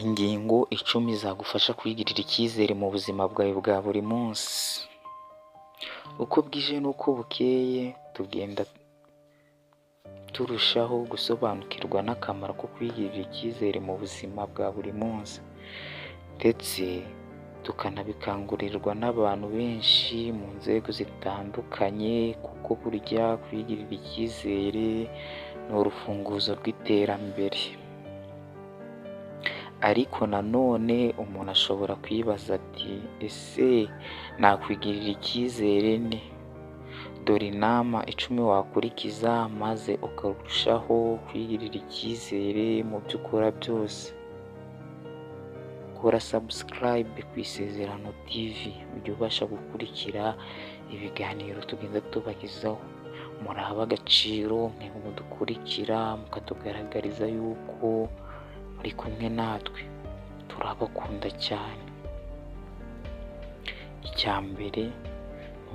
Ingingo 10 zagufasha kwigirira icyizere mu buzima bwawe bwa buri munsi. Uko bwije n'uko bukeye tugenda turushaho gusobanukirwa n'akamaro ko kwigirira icyizere mu buzima bwa buri munsi, ndetse tukanabikangurirwa n'abantu benshi mu nzego zitandukanye, kuko burya kwigirira icyizere ni urufunguzo rw'iterambere. Ariko nanone umuntu ashobora kwibaza ati ese nakwigirira icyizere nte? Dore inama 10 wakurikiza maze ukarushaho kwigirira icyizere mu byo ukora byose. Kora subscribe ku Isezerano TV ujye ubasha gukurikira ibiganiro tugenda tubagezaho. Muri ab'agaciro mwe mudukurikira mukatugaragariza yuko muri kumwe natwe, turabakunda cyane. Icya mbere ni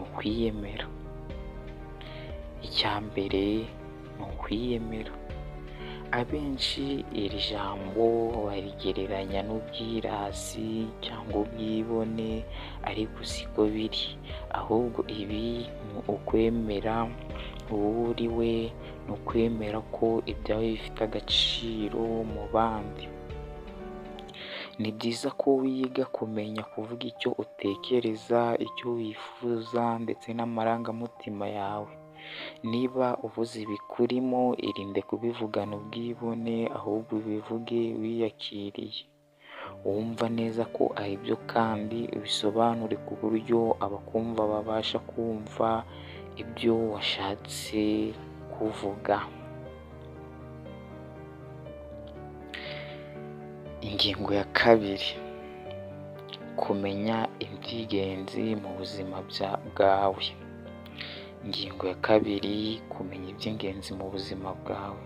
ukwiyemera. Abenshi iri jambo barigereranya n'ubwirasi cyangwa ubwibone, ariko siko biri. Ahubwo ibi ni ukwemera uwo uri we, ni ukwemera ko ibyawe bifite agaciro mu bandi. Ni byiza ko wiga kumenya kuvuga icyo utekereza, icyo wifuza ndetse n'amarangamutima yawe. Niba uvuze ibikurimo, irinde kubivugana ubwibone, ahubwo ubivuge wiyakiriye, wumva neza ko ari byo, kandi ubisobanure ku buryo abakumva babasha kumva ibyo washatse kuvuga. Ingingo ya 2: kumenya iby'ingenzi mu buzima bwawe. Ingingo ya 2: kumenya iby'ingenzi mu buzima bwawe.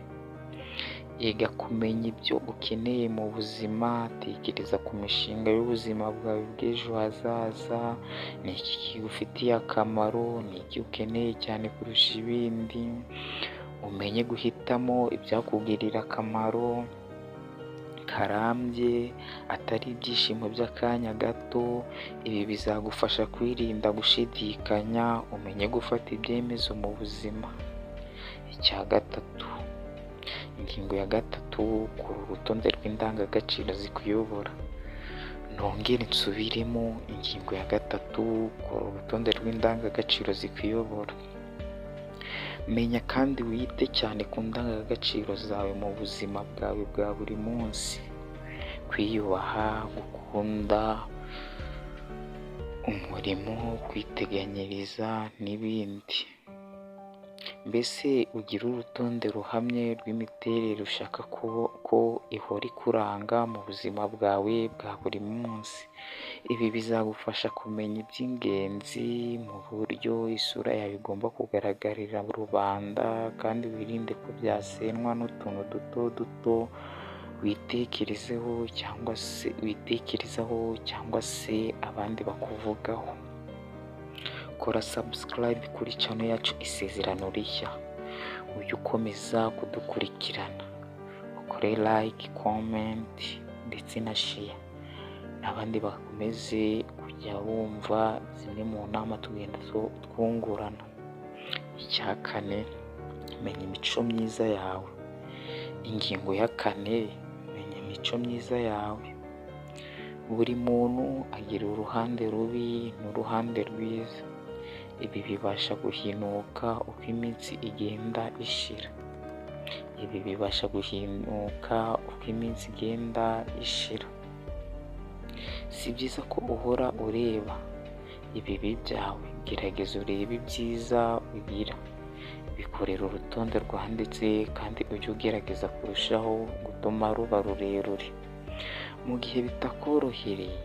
Iga kumenya ibyo ukeneye mu buzima. Tekereza ku mishinga y'ubuzima bwawe bw'ejo hazaza. Ni iki kigufitiye akamaro? Ni iki ukeneye cyane kurusha ibindi? Umenye guhitamo ibyakugirira akamaro karambye, atari ibyishimo by'akanya gato. Ibi bizagufasha kwirinda gushidikanya, umenye gufata ibyemezo mu buzima. Icya 3: ingingo ya 3: kora urutonde rw'indangagaciro zikuyobora. Nongere nsubiremo, ingingo ya 3: kora urutonde rw'indangagaciro zikuyobora. Menya kandi wite cyane ku ndangagaciro zawe mu buzima bwawe bwa buri munsi: kwiyubaha, gukunda umurimo, kwiteganyiriza n'ibindi. Mbese ugira urutonde ruhamye rw'imiterere ushaka ko ihora ikuranga mu buzima bwawe bwa buri munsi. Ibi bizagufasha kumenya iby'ingenzi mu buryo isura yawe igomba kugaragarira rubanda, kandi wirinde ko byasenwa n'utuntu duto duto witekerezaho cyangwa se abandi bakuvugaho. Kora subscribe kuri channel yacu Isezerano Rishya, ujye ukomeza kudukurikirana. Ukore like, comment ndetse na share, n'abandi bakomeze kujya bumva zimwe mu nama tugenda twungurana. Icya 4: menya imico myiza yawe. Ingingo ya 4: menya imico myiza yawe. Buri muntu agira uruhande rubi n'uruhande rwiza. Ibi bibasha guhinuka uko iminsi igenda ishira. Si byiza ko uhora ureba ibibi byawe. Gerageza urebe ibyiza ugira. Bikorera urutonde rwanditse, kandi ujye ugerageza kurushaho gutuma ruba rurerure. Mu gihe bitakorohereye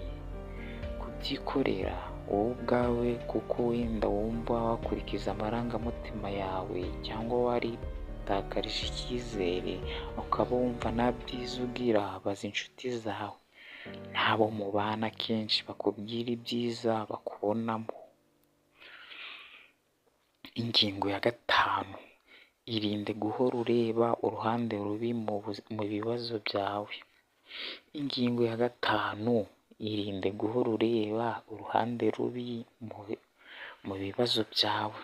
kubyikorera wowe ubwawe, kuko wenda wumva wakurikiza amarangamutima yawe, cyangwa waritakarije icyizere ukaba wumva nta byiza ugira, baza inshuti zawe n'abo mubana kenshi bakubwira ibyiza bakubonamo. Ingingo ya 5: irinde guhora ureba uruhande rubi mu bibazo byawe. Ingingo ya gatanu, irinde guhora ureba uruhande rubi mu bibazo byawe.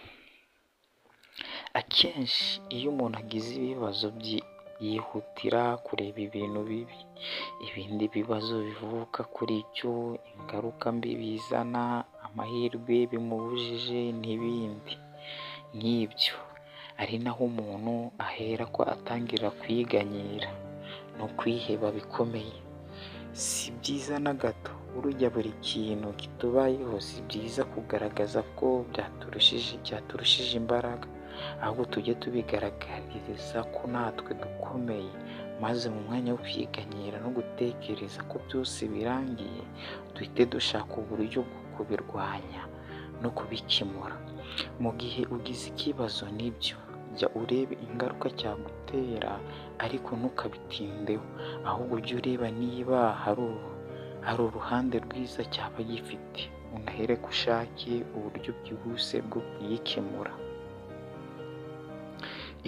Akenshi iyo umuntu agize ibibazo yihutira kureba ibintu bibi, ibindi bibazo bivuka kuri cyo, ingaruka mbi bizana, amahirwe bimubujije n'ibindi nk'ibyo. Ari naho umuntu ahera ko atangira kwiganyira no kwiheba bikomeye. Si byiza na gato. Burya buri kintu kitubayeho si byiza kugaragaza ko byaturushije imbaraga, ahubwo tujye tubigaragariza ko natwe dukomeye, maze mu mwanya wo kwiganyira no gutekereza ko byose birangiye, duhite dushaka uburyo bwo kubirwanya no kubikemura. Mu gihe ugize ikibazo n'ibyo, jya urebe ingaruka cyagutera ariko ntukabitindeho, ahubwo ujye ureba niba hari uruhande rwiza cyaba gifite, unahere ko ushake uburyo bwihuse bwo kuyikemura.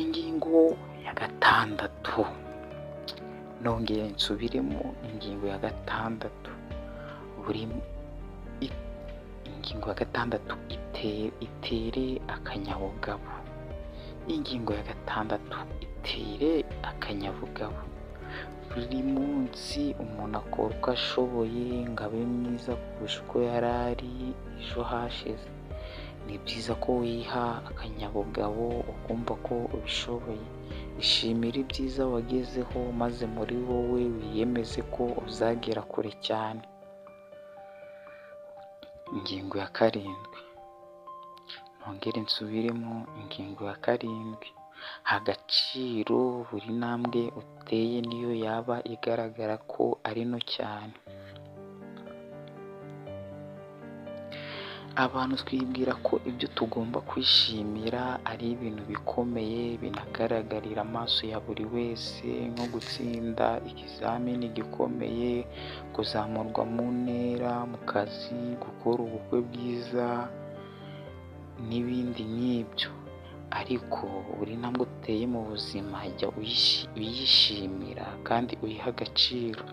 Ingingo ya gatandatu, nongeye nsubiremo ingingo ya gatandatu. Ingingo ya gatandatu, itere akanyabugabo. Ingingo ya gatandatu, itere akanyabugabo. Buri munsi umuntu akora uko ashoboye ngo abe mwiza kurusha uko yari ari ejo hashize. Ni byiza ko wiha akanyabugabo ukumva ko ubishoboye. Ishimire ibyiza wagezeho, maze muri wowe wiyemeze ko uzagera kure cyane. Ingingo ya karindwi, nongere nsubiremo ingingo ya karindwi. Ha agaciro buri ntambwe uteye niyo yaba igaragara ko ari nto cyane. Abantu twibwira ko ibyo tugomba kwishimira ari ibintu bikomeye binagaragarira amaso ya buri wese, nko gutsinda ikizamini gikomeye, kuzamurwa mu ntera mu kazi, gukora ubukwe bwiza n'ibindi nk'ibyo. Ariko buri ntambwe uteye mu buzima jya uyishimira kandi uyiha agaciro.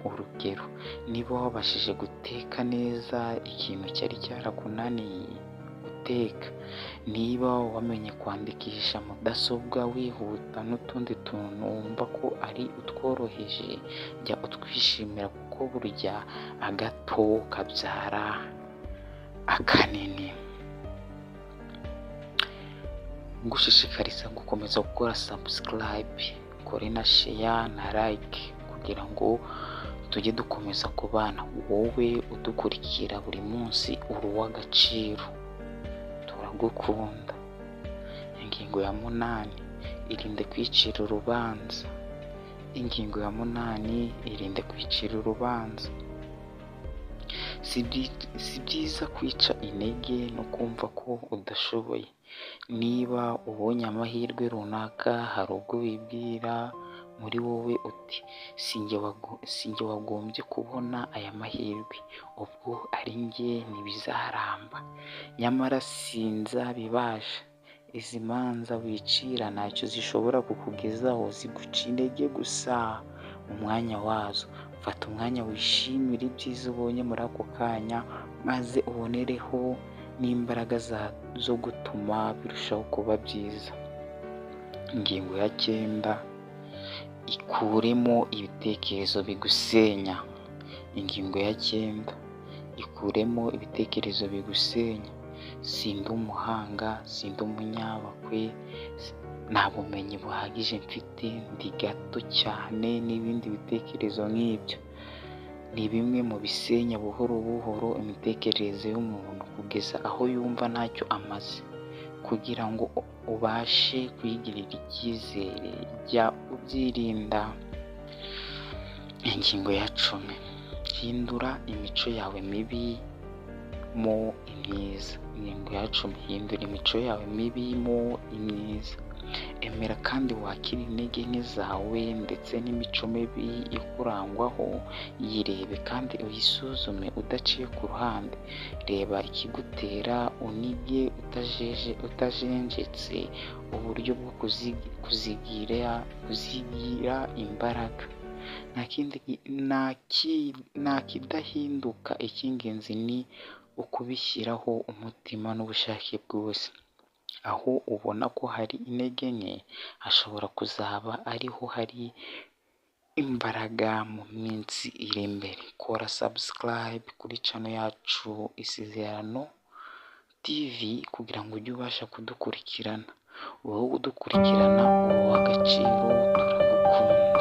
Urugero, niba wabashije guteka neza ikintu cyari cyarakunaniye guteka, niba wamenye kwandikisha mudasobwa wihuta n'utundi tuntu wumva ko ari utworoheje, jya utwishimira kuko burya agato kabyara akanini. Ngushishikariza gukomeza gukora subscribe, ukore na share na like kugira ngo tujye dukomeza kubana. Wowe udukurikira buri munsi uri uw'agaciro, turagukunda. Ingingo ya munani, irinde kwicira urubanza. Ingingo ya munani, irinde kwicira urubanza. Si byiza kwica intege no kumva ko udashoboye. Niba ubonye amahirwe runaka, hari ubwo wibwira muri wowe uti sinjye wagombye kubona aya mahirwe, ubwo ari njye ntibizaramba. Nyamara sinzabibasha. Izi manza wicira ntacyo zishobora kukugezaho, ziguca intege gusa mu mwanya wazo. Fata umwanya wishimire ibyiza ubonye muri ako kanya, maze ubonereho n'imbaraga zo gutuma birushaho kuba byiza. Ingingo ya 9, ikuremo ibitekerezo bigusenya. Ingingo ya 9, ikuremo ibitekerezo bigusenya. Sindi umuhanga, sindi umunyabakwe, nta bumenyi buhagije mfite, ndi gato cyane n'ibindi bitekerezo nk'ibyo. Ni bimwe mu bisenya buhoro buhoro imitekerereze y'umuntu kugeza aho yumva ntacyo amaze. Kugira ngo ubashe kwigirira icyizere, jya ubyirinda. Ingingo ya 10, hindura imico yawe mibi mo imyiza. Ingingo ya 10, hindura imico yawe mibi mo imyiza. Emera kandi wakire intege nke zawe ndetse n'imico mibi ikurangwaho. Yirebe kandi uyisuzume udaciye ku ruhande. Reba ikigutera, unige utajenjetse uburyo bwo kuzigira imbaraga. nta kidahinduka, icy'ingenzi ni ukubishyiraho umutima n'ubushake bwose. Aho ubona ko hari intege nke, hashobora kuzaba ariho hari imbaraga mu minsi iri imbere. Kora subscribe kuri channel yacu Isezerano TV kugira ngo ujye ubasha kudukurikirana. Wowe udukurikirana uri uw'agaciro, turagukunda.